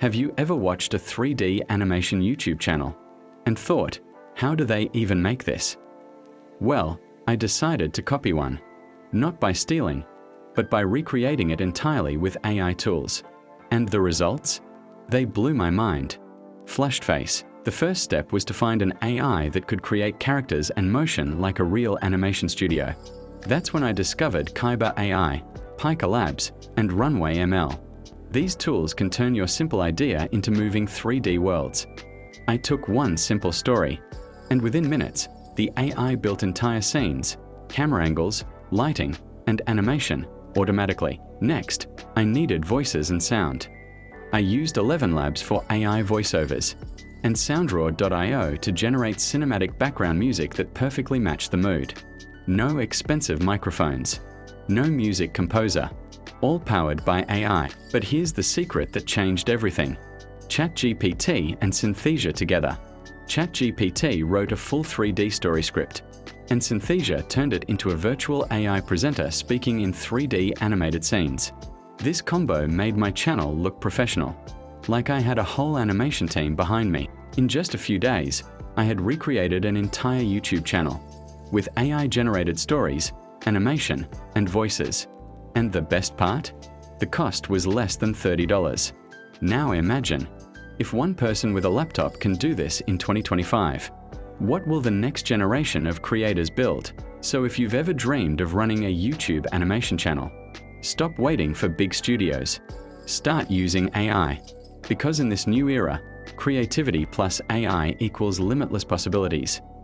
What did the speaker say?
Have you ever watched a 3D animation YouTube channel and thought, how do they even make this? Well, I decided to copy one, not by stealing, but by recreating it entirely with AI tools. And the results? They blew my mind. Flushed face. The first step was to find an AI that could create characters and motion like a real animation studio. That's when I discovered Kyber AI, Pika Labs, and Runway ML. These tools can turn your simple idea into moving 3D worlds. I took one simple story, and within minutes, the AI built entire scenes, camera angles, lighting, and animation automatically. Next, I needed voices and sound. I used 11 Labs for AI voiceovers and Soundraw.io to generate cinematic background music that perfectly matched the mood. No expensive microphones, no music composer, all powered by AI. But here's the secret that changed everything. ChatGPT and Synthesia together. ChatGPT wrote a full 3D story script, and Synthesia turned it into a virtual AI presenter speaking in 3D animated scenes. This combo made my channel look professional, like I had a whole animation team behind me. In just a few days, I had recreated an entire YouTube channel with AI-generated stories, animation, and voices. And the best part? The cost was less than $30. Now imagine, if one person with a laptop can do this in 2025, what will the next generation of creators build? So if you've ever dreamed of running a YouTube animation channel, stop waiting for big studios. Start using AI. Because in this new era, creativity plus AI equals limitless possibilities.